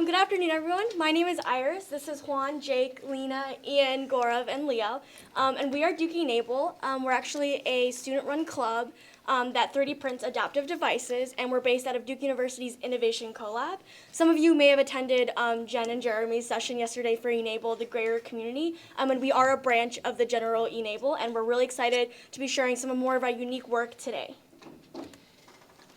Good afternoon, everyone. My name is Iris. This is Juan, Jake, Lena, Ian, Gaurav, and Leo. And we are Duke e-NABLE. We're actually a student-run club that 3D prints adaptive devices, and we're based out of Duke University's Innovation Collab. Some of you may have attended Jen and Jeremy's session yesterday for e-NABLE, the greater community. And we are a branch of the general e-NABLE, and we're really excited to be sharing some more of our unique work today.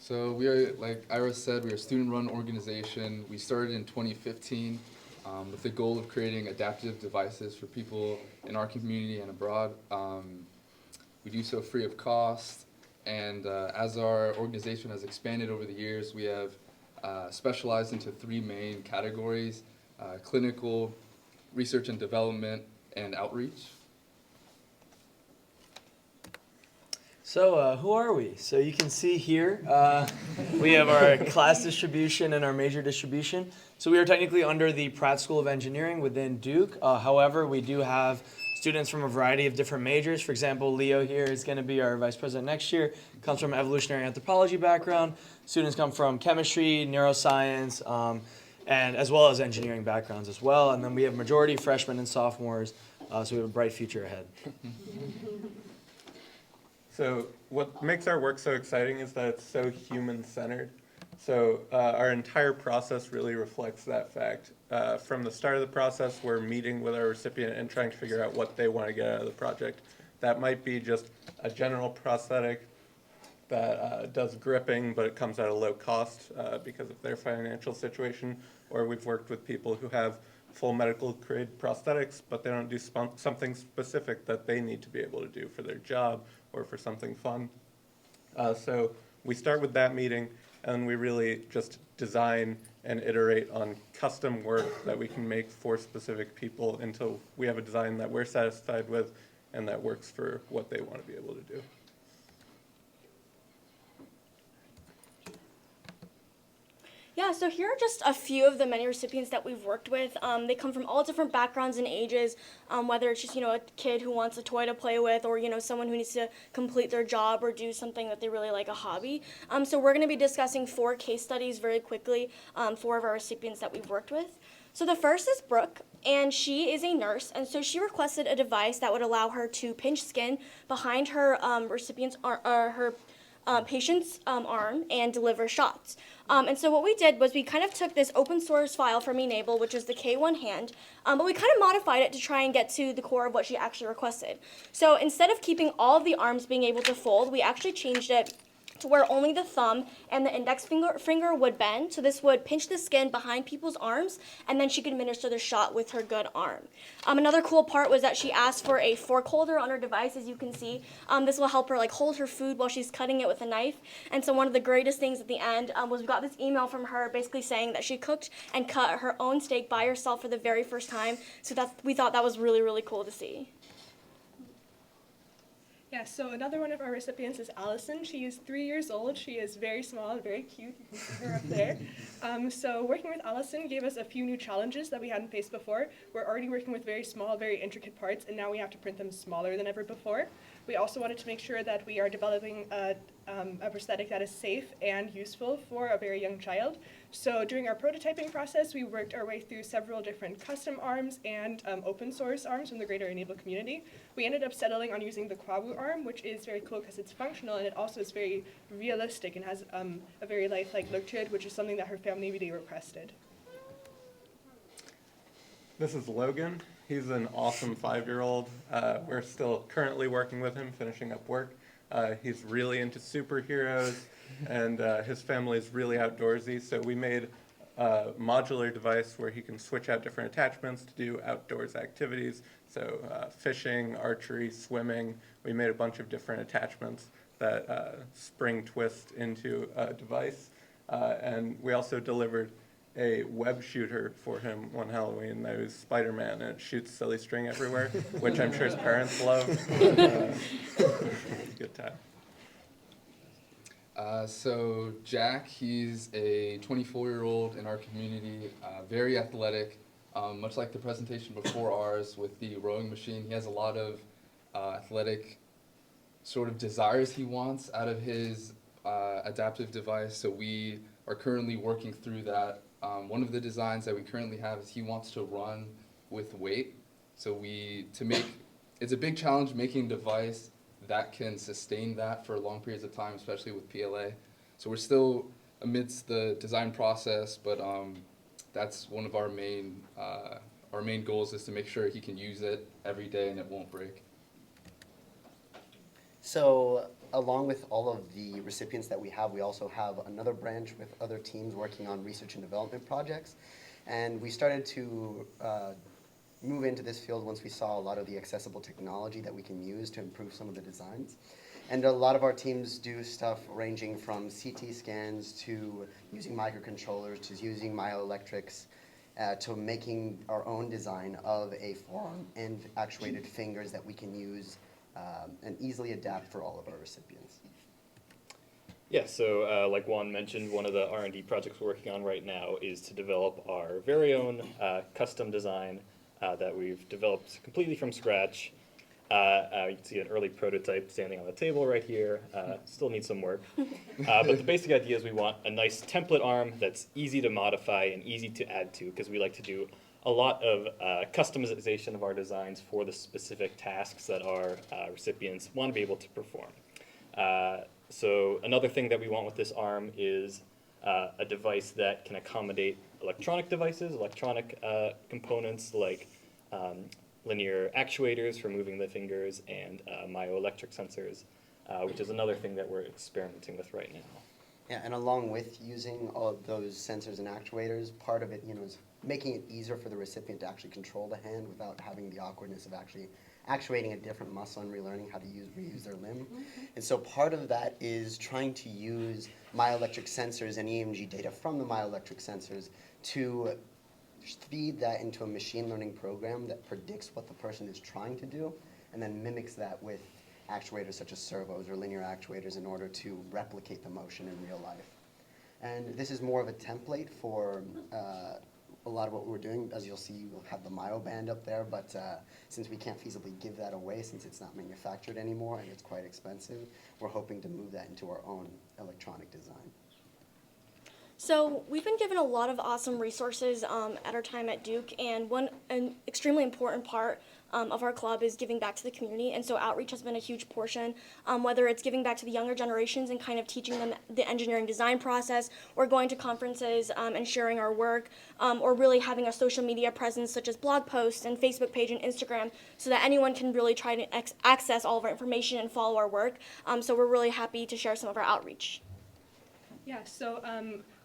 So we are, like Iris said, we are a student-run organization. We started in 2015 with the goal of creating adaptive devices for people in our community and abroad. We do so free of cost, and as our organization has expanded over the years, we have specialized into three main categories: clinical, research and development, and outreach. So who are we? So you can see here, we have our class distribution and our major distribution. So we are technically under the Pratt School of Engineering within Duke. However, we do have students from a variety of different majors. For example, Leo here is going to be our vice president next year. Comes from evolutionary anthropology background. Students come from chemistry, neuroscience, and as well as engineering backgrounds as well. And then we have majority freshmen and sophomores, so we have a bright future ahead. So what makes our work so exciting is that it's so human-centered. So our entire process really reflects that fact. From the start of the process, we're meeting with our recipient and trying to figure out what they want to get out of the project. That might be just a general prosthetic that does gripping, but it comes at a low cost because of their financial situation. Or we've worked with people who have full medical grade prosthetics, but they don't do something specific that they need to be able to do for their job or for something fun. So we start with that meeting, and we really just design and iterate on custom work that we can make for specific people until we have a design that we're satisfied with and that works for what they want to be able to do. Yeah, so here are just a few of the many recipients that we've worked with. They come from all different backgrounds and ages, whether it's just, a kid who wants a toy to play with, or, someone who needs to complete their job or do something that they really like, a hobby. So we're going to be discussing 4 case studies very quickly, 4 of our recipients that we've worked with. So the first is Brooke, and she is a nurse, and so she requested a device that would allow her to pinch skin behind her patient's arm and deliver shots. And so what we did was we kind of took this open source file from e-NABLE, which is the K1 hand, but we kind of modified it to try and get to the core of what she actually requested. So instead of keeping all of the arms being able to fold, we actually changed it to where only the thumb and the index finger would bend. So this would pinch the skin behind people's arms, and then she could administer the shot with her good arm. Another cool part was that she asked for a fork holder on her device, as you can see. This will help her hold her food while she's cutting it with a knife. And so one of the greatest things at the end was we got this email from her basically saying that she cooked and cut her own steak by herself for the very first time. So we thought that was really, really cool to see. Yeah, so another one of our recipients is Alison. She is 3 years old. She is very small and very cute. You can see her up there. So working with Alison gave us a few new challenges that we hadn't faced before. We're already working with very small, very intricate parts, and now we have to print them smaller than ever before. We also wanted to make sure that we are developing a prosthetic that is safe and useful for a very young child. So during our prototyping process, we worked our way through several different custom arms and open source arms from the greater e-NABLE community. We ended up settling on using the Kwawu arm, which is very cool because it's functional and it also is very realistic and has a very lifelike look to it, which is something that her family really requested. This is Logan. He's an awesome 5-year-old. We're still currently working with him, finishing up work. He's really into superheroes, and his family is really outdoorsy, so we made a modular device where he can switch out different attachments to do outdoors activities, so fishing, archery, swimming. We made a bunch of different attachments that spring twist into a device, and we also delivered a web shooter for him one Halloween that was Spiderman, and it shoots silly string everywhere, which I'm sure his parents love. Good time. So Jack, he's a 24-year-old in our community, very athletic, much like the presentation before ours with the rowing machine. He has a lot of athletic sort of desires he wants out of his adaptive device, so we are currently working through that One of the designs that we currently have is he wants to run with weight. So it's a big challenge making a device that can sustain that for long periods of time, especially with PLA. So we're still amidst the design process, but that's one of our main goals, is to make sure he can use it every day and it won't break. So along with all of the recipients that we also have another branch with other teams working on research and development projects. And we started to move into this field once we saw a lot of the accessible technology that we can use to improve some of the designs. And a lot of our teams do stuff ranging from CT scans to using microcontrollers to using myoelectrics to making our own design of a forearm and actuated fingers that we can use and easily adapt for all of our recipients. Yeah, so like Juan mentioned, one of the R&D projects we're working on right now is to develop our very own custom design that we've developed completely from scratch. You can see an early prototype standing on the table right here. Still needs some work. But the basic idea is we want a nice template arm that's easy to modify and easy to add to, because we like to do a lot of customization of our designs for the specific tasks that our recipients want to be able to perform. So another thing that we want with this arm is a device that can accommodate electronic devices, electronic components like linear actuators for moving the fingers and myoelectric sensors, which is another thing that we're experimenting with right now. Yeah, and along with using all of those sensors and actuators, part of it, is making it easier for the recipient to actually control the hand without having the awkwardness of actually actuating a different muscle and relearning how to reuse their limb. And so part of that is trying to use myoelectric sensors and EMG data from the myoelectric sensors to feed that into a machine learning program that predicts what the person is trying to do and then mimics that with actuators such as servos or linear actuators in order to replicate the motion in real life. And this is more of a template for a lot of what we're doing. As you'll see, we'll have the Myo band up there, but since we can't feasibly give that away since it's not manufactured anymore and it's quite expensive, we're hoping to move that into our own electronic design. So we've been given a lot of awesome resources at our time at Duke, and an extremely important part of our club is giving back to the community, and so outreach has been a huge portion, whether it's giving back to the younger generations and kind of teaching them the engineering design process, or going to conferences and sharing our work, or really having a social media presence such as blog posts and Facebook page and Instagram, so that anyone can really try to access all of our information and follow our work. So we're really happy to share some of our outreach. Yeah, so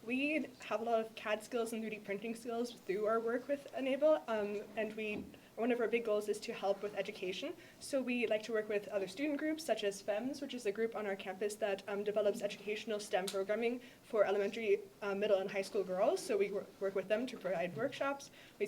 we have a lot of CAD skills and 3D printing skills through our work with e-NABLE, and one of our big goals is to help with education. So we like to work with other student groups such as FEMS, which is a group on our campus that develops educational STEM programming for elementary, middle, and high school girls. So we work with them to provide workshops. We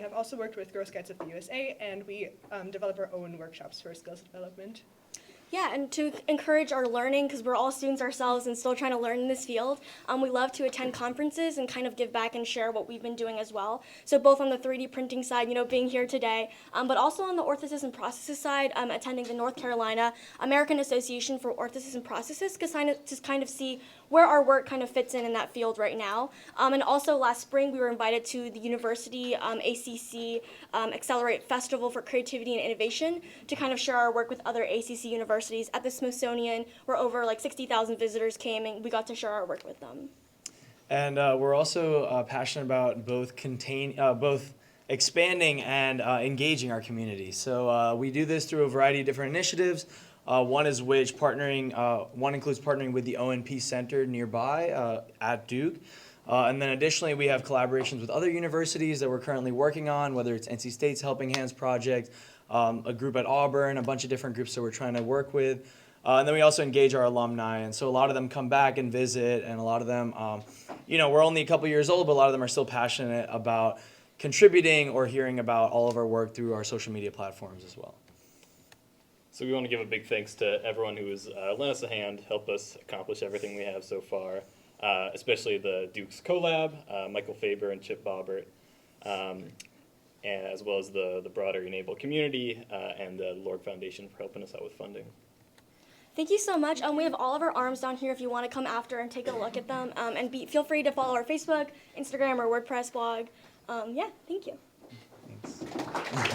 have also worked with Girl Scouts of the USA, and we develop our own workshops for skills development. Yeah, and to encourage our learning, because we're all students ourselves and still trying to learn in this field, we love to attend conferences and kind of give back and share what we've been doing as well. So both on the 3D printing side, being here today, but also on the orthosis and prosthesis side, attending the North Carolina American Association for Orthosis and Prosthesis, to kind of see where our work kind of fits in that field right now. And also last spring, we were invited to the University ACC Accelerate Festival for Creativity and Innovation to kind of share our work with other ACC universities at the Smithsonian, where over 60,000 visitors came, and we got to share our work with them. And we're also passionate about both expanding and engaging our community. So we do this through a variety of different initiatives. One includes partnering with the ONP Center nearby at Duke. And then additionally, we have collaborations with other universities that we're currently working on, whether it's NC State's Helping Hands Project, a group at Auburn, a bunch of different groups that we're trying to work with. And then we also engage our alumni. And so a lot of them come back and visit, and a lot of them, we're only a couple years old, but a lot of them are still passionate about contributing or hearing about all of our work through our social media platforms as well. So we want to give a big thanks to everyone who has lent us a hand, helped us accomplish everything we have so far, especially the Duke's CoLab, Michael Faber and Chip Bobbert, as well as the broader e-NABLE community and the Lorg Foundation for helping us out with funding. Thank you so much. We have all of our arms down here if you want to come after and take a look at them. And feel free to follow our Facebook, Instagram, or WordPress blog. Yeah, thank you. Thanks.